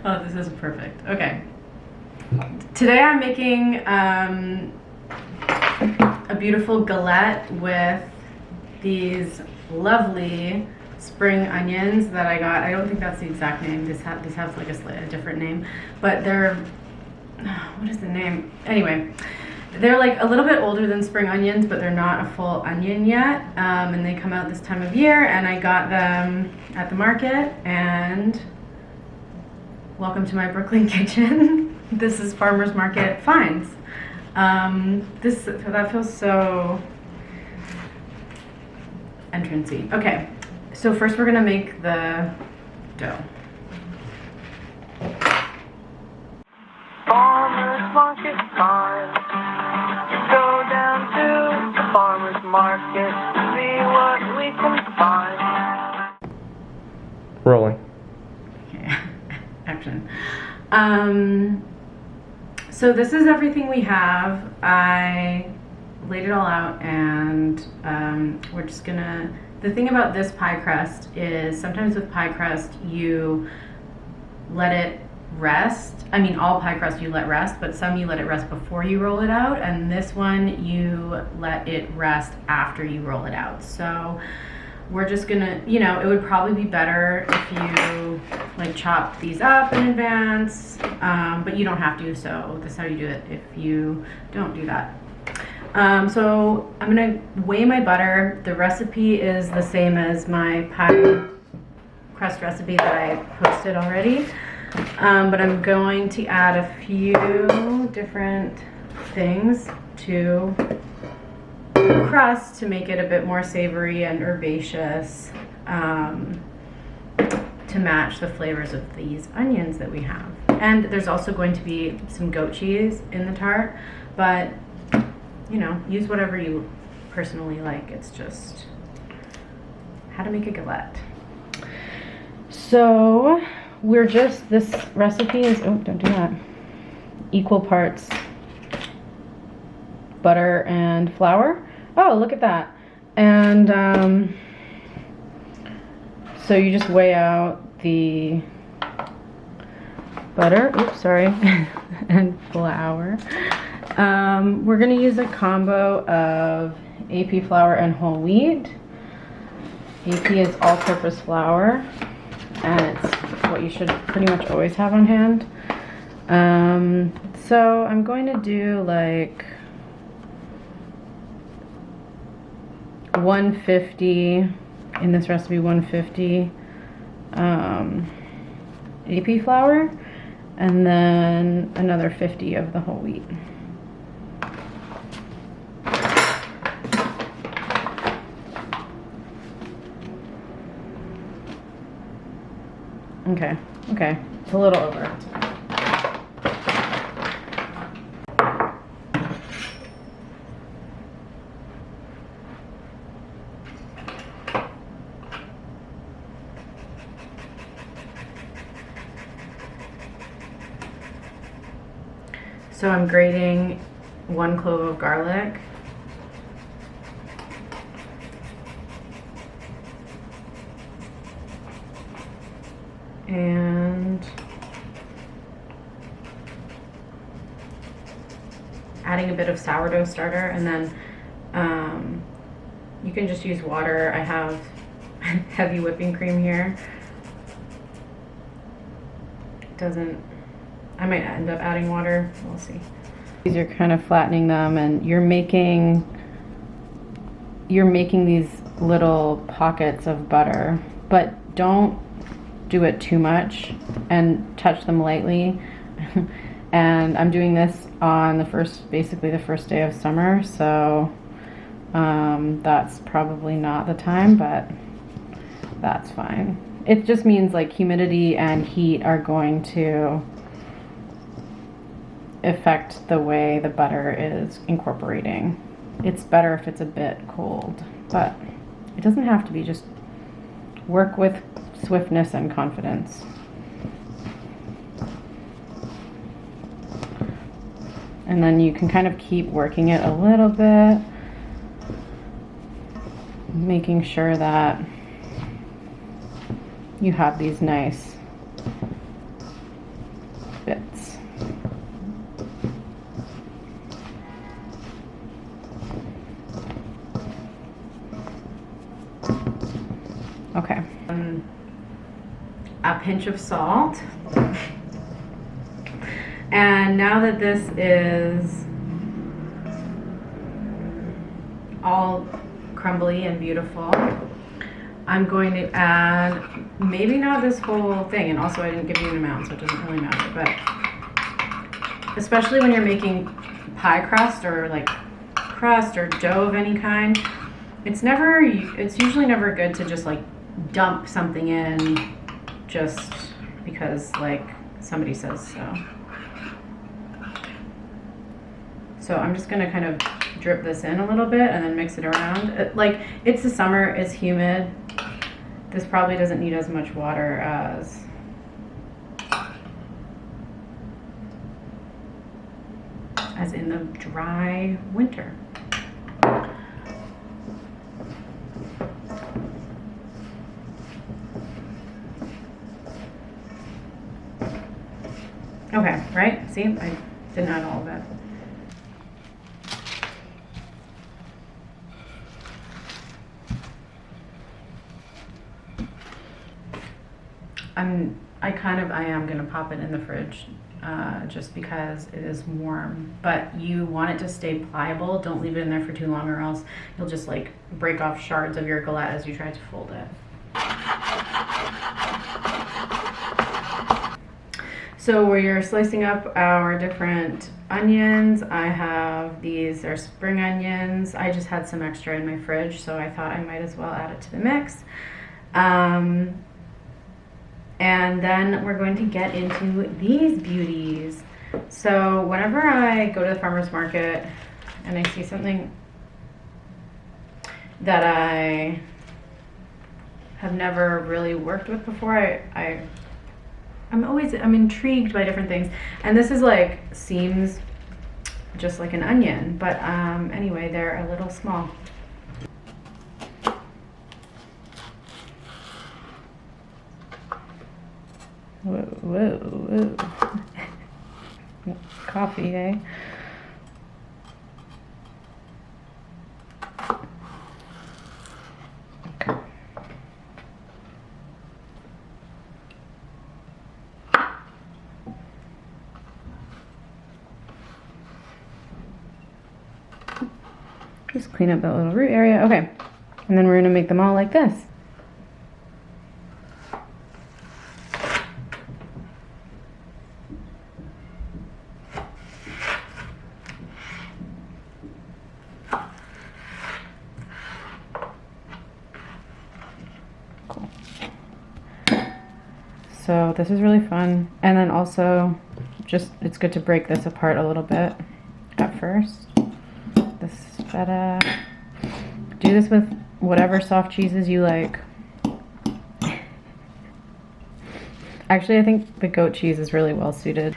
Oh, this is perfect. Okay. Today I'm making a beautiful galette with these lovely spring onions that I got. I don't think that's the exact name. This has like a different name, but they're, what is the name? Anyway, they're like a little bit older than spring onions, but they're not a full onion yet. And they come out this time of year, and I got them at the market. And welcome to my Brooklyn kitchen. This is farmer's market finds. That feels so entrancey. Okay, so first we're gonna make the dough. Farmer's market time. Go down to the farmer's market to see what we can find. Rolling. Okay, action. So this is everything we have. I laid it all out, and we're just gonna, the thing about this pie crust is sometimes with pie crust you let it rest. I mean, all pie crust you let rest, but some you let it rest before you roll it out, and this one you let it rest after you roll it out. So we're just gonna, you know, it would probably be better if you like chop these up in advance, but you don't have to, so this is how you do it if you don't do that. So I'm gonna weigh my butter. The recipe is the same as my pie crust recipe that I posted already, but I'm going to add a few different things to crust to make it a bit more savory and herbaceous, to match the flavors of these onions that we have. And there's also going to be some goat cheese in the tart, but you know, use whatever you personally like. It's just how to make a galette. So this recipe is, oh, don't do that, equal parts butter and flour. Oh, look at that. And so you just weigh out the butter, oops, sorry, and flour. We're gonna use a combo of AP flour and whole wheat. AP is all-purpose flour, and it's what you should pretty much always have on hand. So I'm going to do like 150 in this recipe, 150 AP flour, and then another 50 of the whole wheat. Okay, it's a little over. So I'm grating 1 clove of garlic. And adding a bit of sourdough starter, and then you can just use water. I have heavy whipping cream here. I might end up adding water, we'll see. You're kind of flattening them, and you're making these little pockets of butter, but don't do it too much and touch them lightly. And I'm doing this on basically the first day of summer, so that's probably not the time, but that's fine. It just means like humidity and heat are going to affect the way the butter is incorporating. It's better if it's a bit cold, but it doesn't have to be. Just work with swiftness and confidence. And then you can kind of keep working it a little bit, making sure that you have these nice bits. Okay. A pinch of salt. And now that this is all crumbly and beautiful, I'm going to add, maybe not this whole thing, and also I didn't give you an amount, so it doesn't really matter, but especially when you're making pie crust or like crust or dough of any kind, it's usually never good to just like dump something in just because like somebody says so. So I'm just gonna kind of drip this in a little bit and then mix it around. Like, it's the summer, it's humid. This probably doesn't need as much water as in the dry winter. Okay, right? See, I didn't add all of it. I am gonna pop it in the fridge just because it is warm, but you want it to stay pliable. Don't leave it in there for too long or else you'll just like break off shards of your galette as you try to fold it. So we're slicing up our different onions. I have these are spring onions. I just had some extra in my fridge, so I thought I might as well add it to the mix. And then we're going to get into these beauties. So whenever I go to the farmer's market and I see something that I have never really worked with before, I'm intrigued by different things. And this is like, seems just like an onion, but anyway, they're a little small. Whoa, whoa, whoa. Coffee, eh? Okay. Just clean up that little root area. Okay. And then we're gonna make them all like this. So this is really fun. And then also, just, it's good to break this apart a little bit at first. This feta. Do this with whatever soft cheeses you like. Actually, I think the goat cheese is really well suited.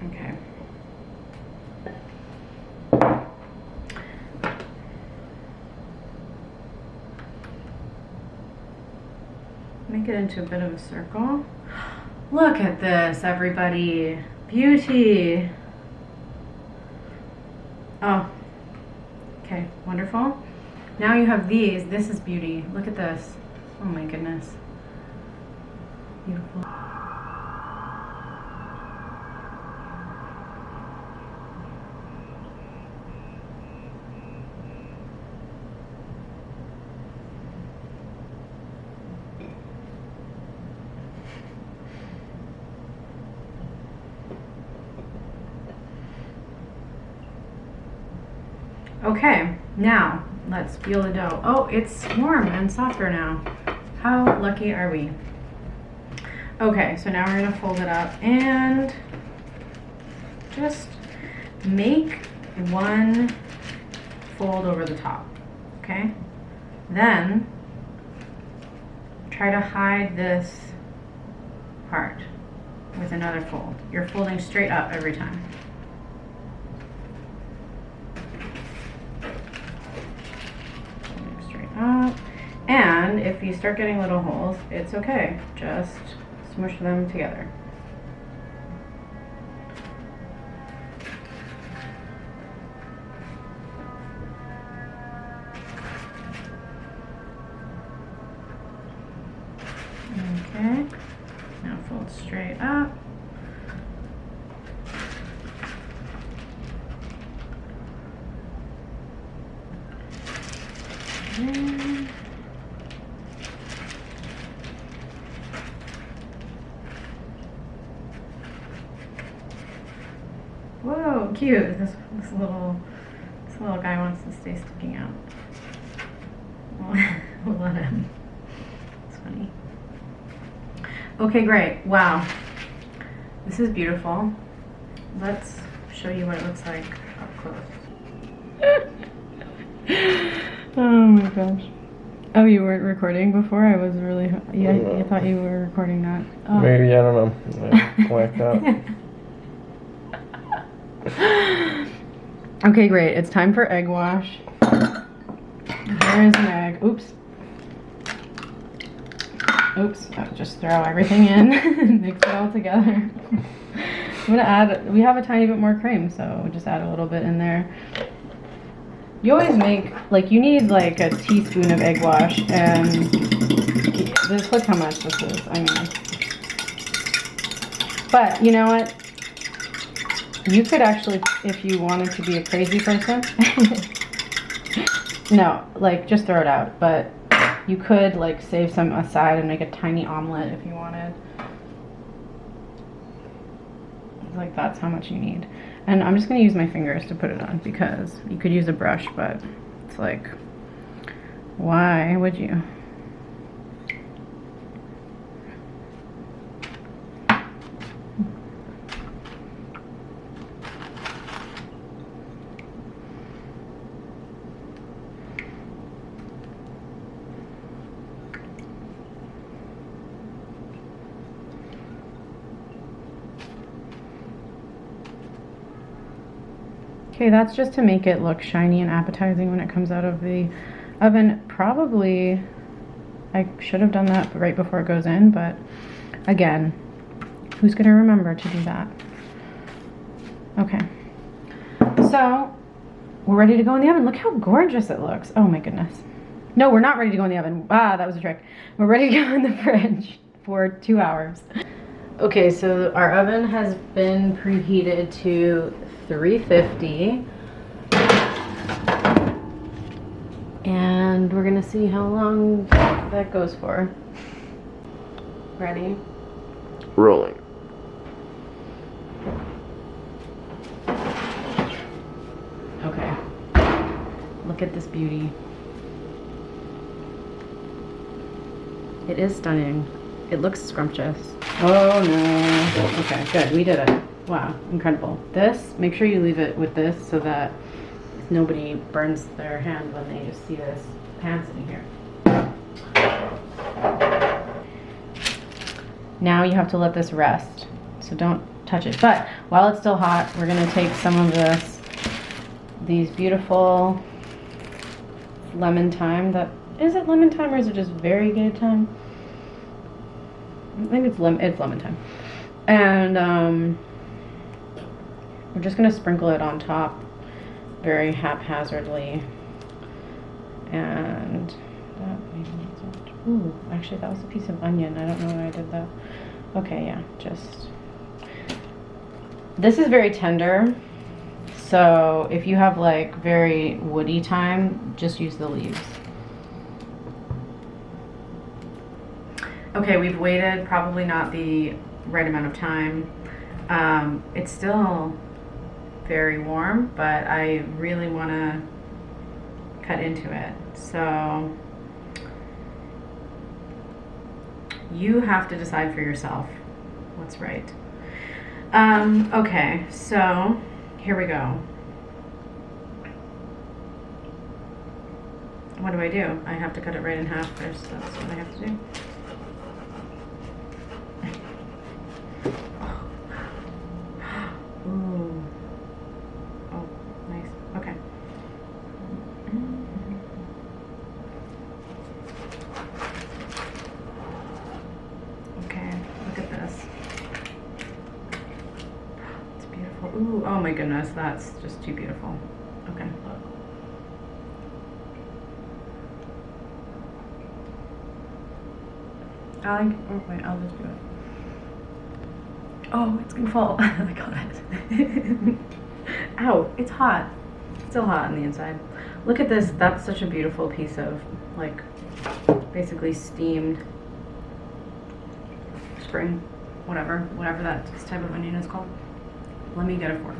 Okay. Make it into a bit of a circle. Look at this, everybody. Beauty. Oh, okay, wonderful. Now you have these. This is beauty. Look at this. Oh my goodness. Beautiful. Okay, now let's feel the dough. Oh, it's warm and softer now. How lucky are we? Okay, so now we're gonna fold it up and just make one fold over the top, okay? Then try to hide this part with another fold. You're folding straight up every time. Folding straight up. And if you start getting little holes, it's okay. Just smush them together. Okay, now fold straight up. And whoa, cute. This little guy wants to stay sticking out. We'll let him. It's funny. Okay, great. Wow. This is beautiful. Let's show you what it looks like up close. Oh my gosh. Oh, you weren't recording before? I was really... Yeah, I thought you were recording that. Oh. Maybe, I don't know. I blacked out. Okay, great. It's time for egg wash. Here's an egg. Oops. Oops. Just throw everything in and mix it all together. I'm gonna add... We have a tiny bit more cream, so we'll just add a little bit in there. You always make, like, you need like a teaspoon of egg wash, and just look how much this is. I mean, but you know what? You could actually, if you wanted to be a crazy person, no, like just throw it out. But you could like save some aside and make a tiny omelet if you wanted. Like that's how much you need. And I'm just going to use my fingers to put it on because you could use a brush, but it's like, why would you? Okay, that's just to make it look shiny and appetizing when it comes out of the oven. Probably, I should have done that right before it goes in, but again, who's gonna remember to do that? Okay, so we're ready to go in the oven. Look how gorgeous it looks. Oh my goodness. No, we're not ready to go in the oven. Ah, that was a trick. We're ready to go in the fridge for 2 hours. Okay, so our oven has been preheated to 350, and we're gonna see how long that goes for. Ready? Rolling. Okay. Look at this beauty. It is stunning. It looks scrumptious. Oh no. Okay, good. We did it. Wow, incredible. This, make sure you leave it with this so that nobody burns their hand when they just see this pan sitting here. Now you have to let this rest, so don't touch it. But while it's still hot, we're gonna take some of these beautiful lemon thyme. Is it lemon thyme or is it just variegated thyme? I think it's lemon thyme. And we're just gonna sprinkle it on top very haphazardly. And that maybe needs it. Ooh, actually that was a piece of onion. I don't know why I did that. Okay, yeah, just. This is very tender. So if you have like very woody thyme, just use the leaves. Okay, we've waited probably not the right amount of time. It's still very warm, but I really want to cut into it. So you have to decide for yourself what's right. Okay, so here we go. What do? I have to cut it right in half first. That's what I have to do. Ooh. Oh, nice. Okay. Okay, look at this. It's beautiful. Ooh, oh my goodness, that's just too beautiful. Okay. Oh wait, I'll just do it. Oh, it's gonna fall. I got it. Ow, it's hot. It's still hot on the inside. Look at this. That's such a beautiful piece of, like, basically steamed spring, whatever that type of onion is called. Let me get a fork.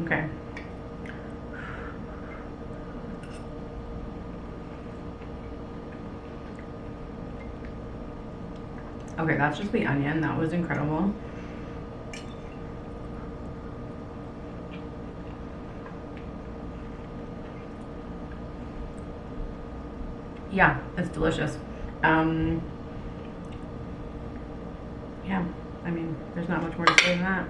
Okay. Okay, that's just the onion. That was incredible. Yeah, it's delicious. Yeah, I mean, there's not much more to say than that.